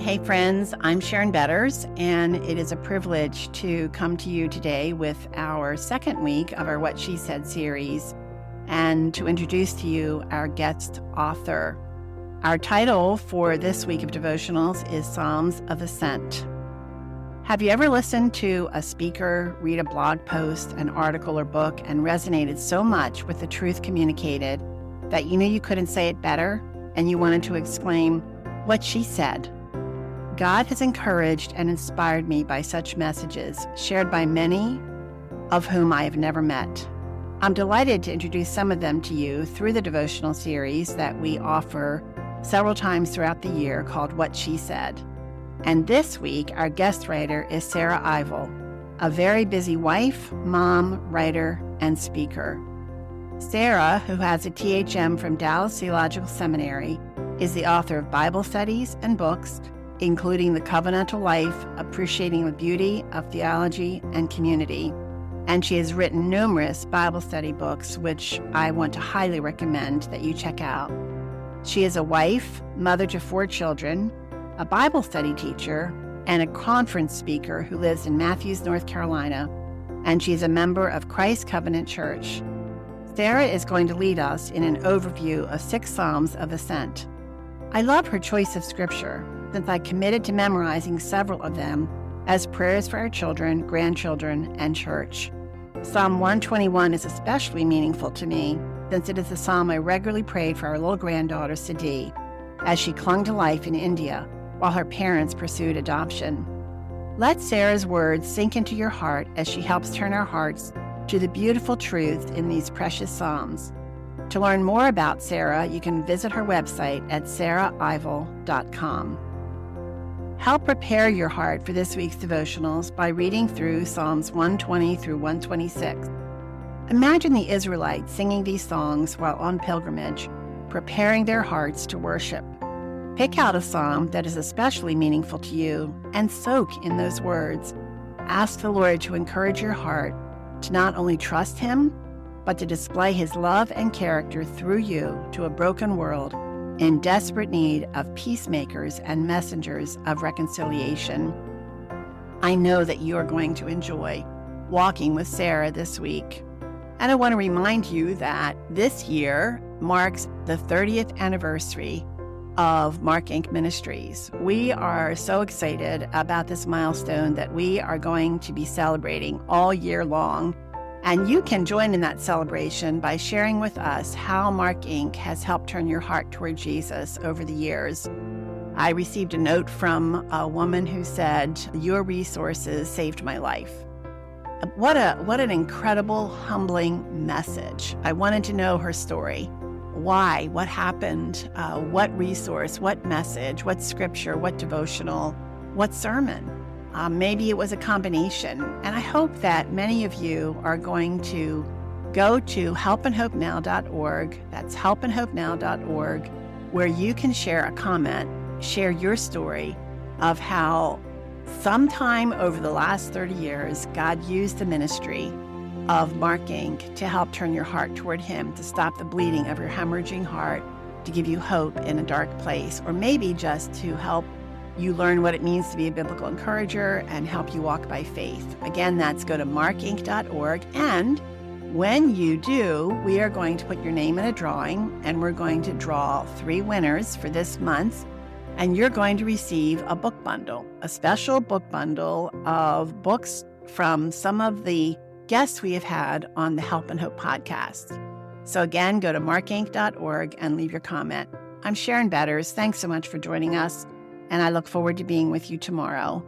Hey friends, I'm Sharon Betters, and it is a privilege to come to you today with our second week of our What She Said series and to introduce to you our guest author. Our title for this week of devotionals is Psalms of Ascent. Have you ever listened to a speaker read a blog post, an article, or book and resonated so much with the truth communicated that you knew you couldn't say it better and you wanted to exclaim, "What she said"? God has encouraged and inspired me by such messages, shared by many of whom I have never met. I'm delighted to introduce some of them to you through the devotional series that we offer several times throughout the year called What She Said. And this week, our guest writer is Sarah Ivel, a very busy wife, mom, writer, and speaker. Sarah, who has a THM from Dallas Theological Seminary, is the author of Bible studies and books, including The Covenantal Life, Appreciating the Beauty of Theology and Community. And she has written numerous Bible study books, which I want to highly recommend that you check out. She is a wife, mother to 4 children, a Bible study teacher, and a conference speaker who lives in Matthews, North Carolina, and she is a member of Christ Covenant Church. Sarah is going to lead us in an overview of 6 Psalms of Ascent. I love her choice of scripture, since I committed to memorizing several of them as prayers for our children, grandchildren, and church. Psalm 121 is especially meaningful to me, since it is the psalm I regularly prayed for our little granddaughter, Sadie, as she clung to life in India while her parents pursued adoption. Let Sarah's words sink into your heart as she helps turn our hearts to the beautiful truths in these precious psalms. To learn more about Sarah, you can visit her website at saraivel.com. Help prepare your heart for this week's devotionals by reading through Psalms 120 through 126. Imagine the Israelites singing these songs while on pilgrimage, preparing their hearts to worship. Pick out a psalm that is especially meaningful to you and soak in those words. Ask the Lord to encourage your heart to not only trust Him, but to display His love and character through you to a broken world in desperate need of peacemakers and messengers of reconciliation. I know that you are going to enjoy walking with Sarah this week. And I want to remind you that this year marks the 30th anniversary of Mark Inc. Ministries. We are so excited about this milestone that we are going to be celebrating all year long. And you can join in that celebration by sharing with us how Mark Inc. has helped turn your heart toward Jesus over the years. I received a note from a woman who said, "Your resources saved my life." What an incredible, humbling message. I wanted to know her story. Why? What happened? What resource? What message? What scripture? What devotional? What sermon? Maybe it was a combination. And I hope that many of you are going to go to helpandhopenow.org. That's helpandhopenow.org, where you can share a comment, share your story of how sometime over the last 30 years, God used the ministry of Mark Inc. to help turn your heart toward Him, to stop the bleeding of your hemorrhaging heart, to give you hope in a dark place, or maybe just to help you learn what it means to be a biblical encourager and help you walk by faith. Again, that's go to markinc.org. And when you do, we are going to put your name in a drawing, and we're going to draw 3 winners for this month. And you're going to receive a book bundle, a special book bundle of books from some of the guests we have had on the Help and Hope podcast. So again, go to markinc.org and leave your comment. I'm Sharon Betters. Thanks so much for joining us, and I look forward to being with you tomorrow.